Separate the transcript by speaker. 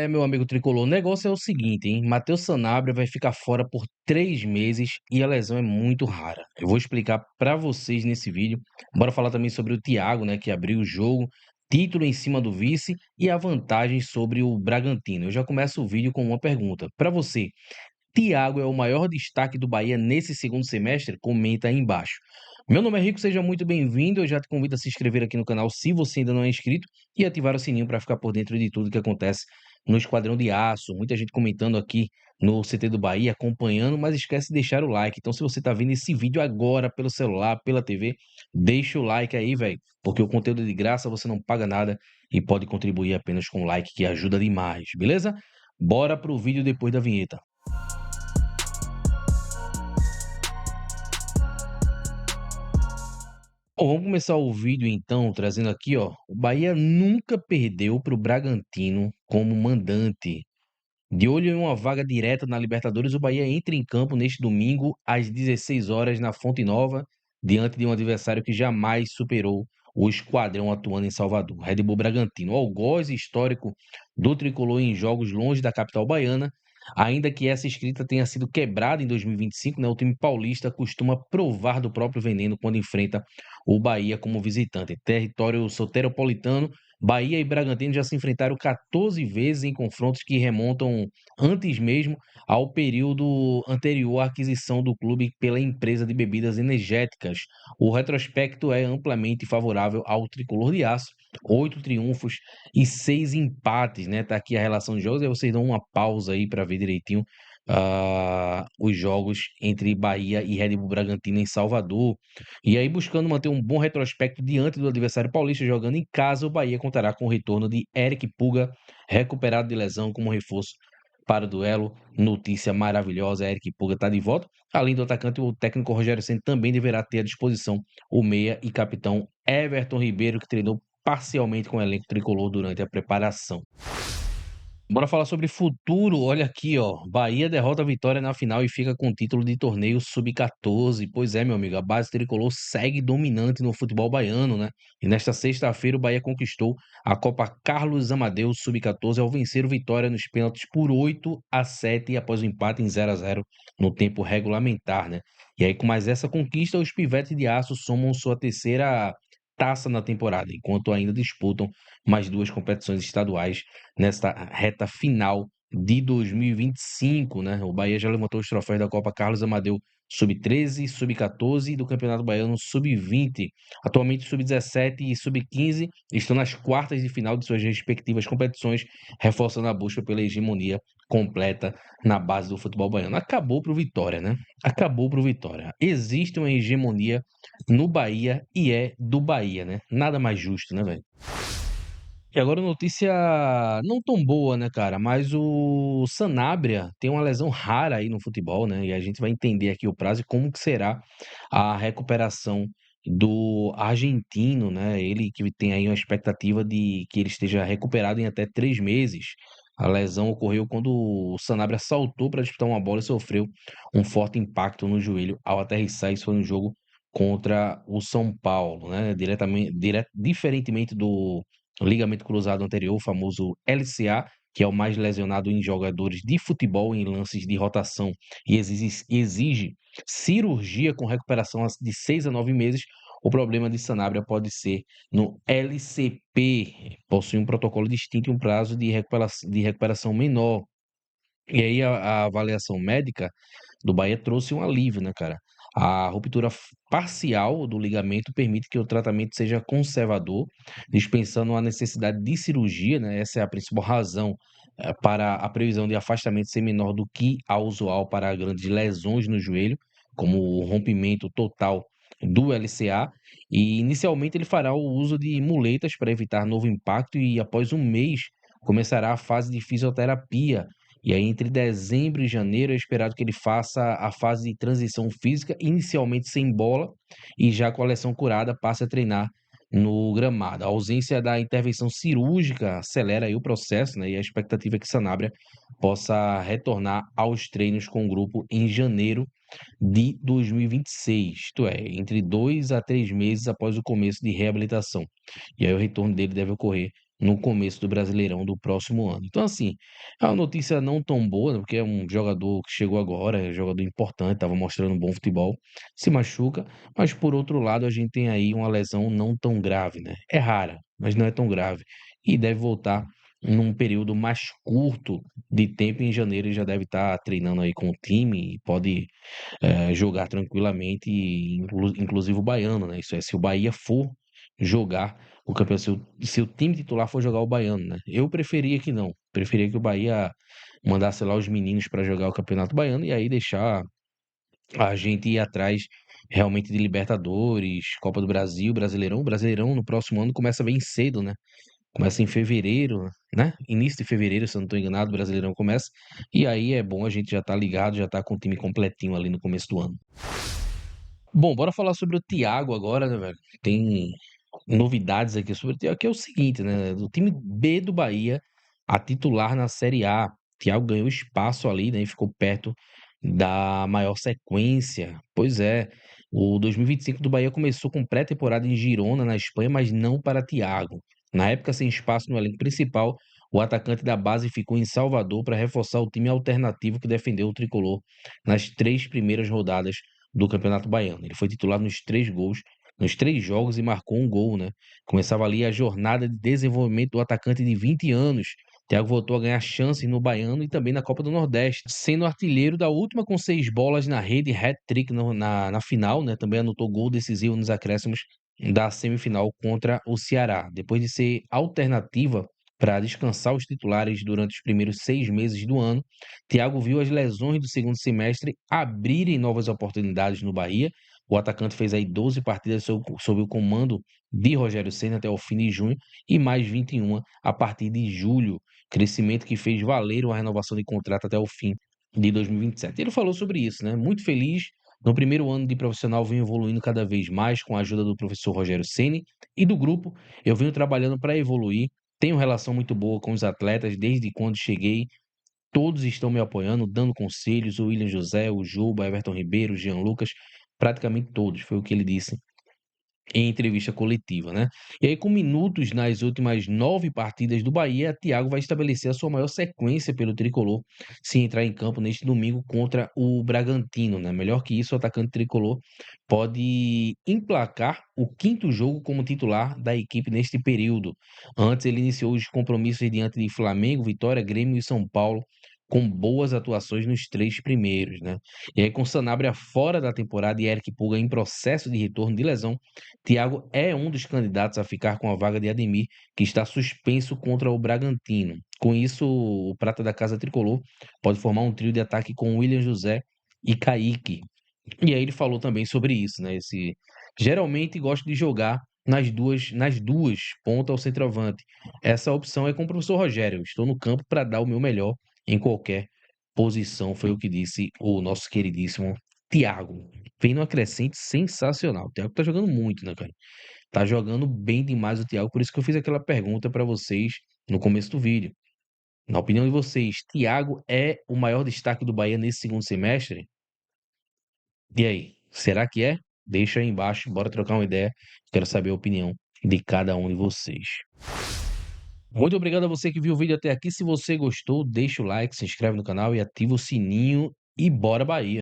Speaker 1: Meu amigo tricolor, o negócio é o seguinte, hein? Matheus Sanabria vai ficar fora por 3 meses e a lesão é muito rara. Eu vou explicar pra vocês nesse vídeo. Bora falar também sobre o Thiago, né, que abriu o jogo, título em cima do vice e a vantagem sobre o Bragantino. Eu já começo o vídeo com uma pergunta. Pra você, Thiago é o maior destaque do Bahia nesse segundo semestre? Comenta aí embaixo. Meu nome é Rico, seja muito bem-vindo. Eu já te convido a se inscrever aqui no canal se você ainda não é inscrito e ativar o sininho para ficar por dentro de tudo que acontece no Esquadrão de Aço. Muita gente comentando aqui no CT do Bahia, acompanhando, mas esquece de deixar o like. Então, se você está vendo esse vídeo agora pelo celular, pela TV, deixa o like aí, velho, porque o conteúdo é de graça, você não paga nada e pode contribuir apenas com o like, que ajuda demais, beleza? Bora pro vídeo depois da vinheta. Bom, vamos começar o vídeo então, trazendo aqui, ó. O Bahia nunca perdeu para o Bragantino como mandante. De olho em uma vaga direta na Libertadores, o Bahia entra em campo neste domingo às 16 horas na Fonte Nova, diante de um adversário que jamais superou o esquadrão atuando em Salvador, Red Bull Bragantino. O algoz histórico do tricolor em jogos longe da capital baiana, ainda que essa escrita tenha sido quebrada em 2025, né, o time paulista costuma provar do próprio veneno quando enfrenta o Bahia como visitante. Território soteropolitano, Bahia e Bragantino já se enfrentaram 14 vezes em confrontos que remontam antes mesmo ao período anterior à aquisição do clube pela empresa de bebidas energéticas. O retrospecto é amplamente favorável ao tricolor de aço, 8 triunfos e 6 empates, né? Tá aqui a relação de jogos, aí vocês dão uma pausa aí para ver direitinho os jogos entre Bahia e Red Bull Bragantino em Salvador. E aí, buscando manter um bom retrospecto diante do adversário paulista, jogando em casa, o Bahia contará com o retorno de Eric Puga, recuperado de lesão como reforço para o duelo. Notícia maravilhosa, Eric Puga está de volta. Além do atacante, o técnico Rogério Ceni também deverá ter à disposição o meia e capitão Everton Ribeiro, que treinou parcialmente com o elenco tricolor durante a preparação. Bora falar sobre futuro. Olha aqui, ó. Bahia derrota a Vitória na final e fica com o título de torneio sub-14. Pois é, meu amigo, a base tricolor segue dominante no futebol baiano, né? E nesta sexta-feira o Bahia conquistou a Copa Carlos Amadeu sub-14 ao vencer o Vitória nos pênaltis por 8-7 após o empate em 0-0 no tempo regulamentar, né? E aí, com mais essa conquista, os Pivetes de Aço somam sua terceira taça na temporada, enquanto ainda disputam mais duas competições estaduais nesta reta final de 2025, né? O Bahia já levantou os troféus da Copa Carlos Amadeu Sub-13, Sub-14 e do Campeonato Baiano Sub-20. Atualmente, Sub-17 e Sub-15 estão nas quartas de final de suas respectivas competições, reforçando a busca pela hegemonia completa na base do futebol baiano. Acabou pro Vitória, né? Acabou pro Vitória. Existe uma hegemonia no Bahia e é do Bahia, né? Nada mais justo, né, velho? E agora notícia não tão boa, né, cara? Mas o Sanabria tem uma lesão rara aí no futebol, né? E a gente vai entender aqui o prazo e como que será a recuperação do argentino, né? Ele que tem aí uma expectativa de que ele esteja recuperado em até 3 meses. A lesão ocorreu quando o Sanabria saltou para disputar uma bola e sofreu um forte impacto no joelho ao aterrissar. Isso foi um jogo contra o São Paulo, né? Diferentemente do ligamento cruzado anterior, o famoso LCA, que é o mais lesionado em jogadores de futebol em lances de rotação e exige cirurgia com recuperação de 6 a 9 meses. O problema de Sanabria pode ser no LCP, possui um protocolo distinto e um prazo de recuperação menor. E aí a avaliação médica do Bahia trouxe um alívio, né, cara? A ruptura parcial do ligamento permite que o tratamento seja conservador, dispensando a necessidade de cirurgia, né? Essa é a principal razão para a previsão de afastamento ser menor do que a usual para grandes lesões no joelho, como o rompimento total do LCA. E inicialmente ele fará o uso de muletas para evitar novo impacto e após um mês começará a fase de fisioterapia. E aí, entre dezembro e janeiro, é esperado que ele faça a fase de transição física, inicialmente sem bola, e já com a lesão curada, passe a treinar no gramado. A ausência da intervenção cirúrgica acelera aí o processo, né? E a expectativa é que Sanabria possa retornar aos treinos com o grupo em janeiro de 2026, isto é, entre 2 a 3 meses após o começo de reabilitação. E aí o retorno dele deve ocorrer no começo do Brasileirão do próximo ano. Então, assim, é uma notícia não tão boa, né, porque é um jogador que chegou agora, é um jogador importante, estava mostrando um bom futebol, se machuca, mas por outro lado, a gente tem aí uma lesão não tão grave, né? É rara, mas não é tão grave. E deve voltar num período mais curto de tempo. Em janeiro ele já deve estar treinando aí com o time e pode jogar tranquilamente, inclusive o Baiano, né? Isso é, se o Bahia for jogar o campeonato, se o time titular for jogar o Baiano, né? Eu preferia que não. Preferia que o Bahia mandasse lá os meninos para jogar o Campeonato Baiano e aí deixar a gente ir atrás realmente de Libertadores, Copa do Brasil, Brasileirão. O Brasileirão no próximo ano começa bem cedo, né? Começa em fevereiro, né? Início de fevereiro, se eu não estou enganado, o Brasileirão começa. E aí é bom a gente já tá ligado, já tá com o time completinho ali no começo do ano. Bom, bora falar sobre o Thiago agora, né, velho? Tem novidades aqui sobre o Thiago, que é o seguinte, né? Do time B do Bahia, a titular na Série A. Thiago ganhou espaço ali, né? E ficou perto da maior sequência. Pois é, o 2025 do Bahia começou com pré-temporada em Girona, na Espanha, mas não para Thiago. Na época, sem espaço no elenco principal, o atacante da base ficou em Salvador para reforçar o time alternativo que defendeu o tricolor nas 3 primeiras rodadas do Campeonato Baiano. Ele foi titular nos 3 gols, nos 3 jogos e marcou um gol, né? Começava ali a jornada de desenvolvimento do atacante de 20 anos. Thiago voltou a ganhar chances no Baiano e também na Copa do Nordeste, sendo artilheiro da última com 6 bolas na rede, hat-trick na final, né? Também anotou gol decisivo nos acréscimos da semifinal contra o Ceará. Depois de ser alternativa para descansar os titulares durante os primeiros 6 meses do ano, Thiago viu as lesões do segundo semestre abrirem novas oportunidades no Bahia. O atacante fez aí 12 partidas sob o comando de Rogério Ceni até o fim de junho e mais 21 a partir de julho. Crescimento que fez valer uma renovação de contrato até o fim de 2027. Ele falou sobre isso, né? Muito feliz. No primeiro ano de profissional, venho evoluindo cada vez mais com a ajuda do professor Rogério Ceni e do grupo. Eu venho trabalhando para evoluir. Tenho relação muito boa com os atletas desde quando cheguei. Todos estão me apoiando, dando conselhos, o William José, o Juba, Everton Ribeiro, o Jean Lucas, praticamente todos, foi o que ele disse em entrevista coletiva, né? E aí, com minutos nas últimas 9 partidas do Bahia, Thiago vai estabelecer a sua maior sequência pelo tricolor se entrar em campo neste domingo contra o Bragantino, né? Melhor que isso, o atacante tricolor pode emplacar o quinto jogo como titular da equipe neste período. Antes, ele iniciou os compromissos diante de Flamengo, Vitória, Grêmio e São Paulo, com boas atuações nos 3 primeiros, né? E aí, com Sanabria fora da temporada e Eric Pulga em processo de retorno de lesão, Thiago é um dos candidatos a ficar com a vaga de Ademir, que está suspenso contra o Bragantino. Com isso, o Prata da Casa Tricolor pode formar um trio de ataque com William José e Kaique. E aí ele falou também sobre isso, né? Geralmente gosto de jogar nas duas pontas ao centroavante. Essa opção é com o professor Rogério. Estou no campo para dar o meu melhor em qualquer posição, foi o que disse o nosso queridíssimo Thiago. Vem numa crescente sensacional. O Thiago tá jogando muito, né, cara? Tá jogando bem demais o Thiago, por isso que eu fiz aquela pergunta para vocês no começo do vídeo. Na opinião de vocês, Thiago é o maior destaque do Bahia nesse segundo semestre? E aí, será que é? Deixa aí embaixo, bora trocar uma ideia. Quero saber a opinião de cada um de vocês. Muito obrigado a você que viu o vídeo até aqui. Se você gostou, deixa o like, se inscreve no canal e ativa o sininho. E bora Bahia!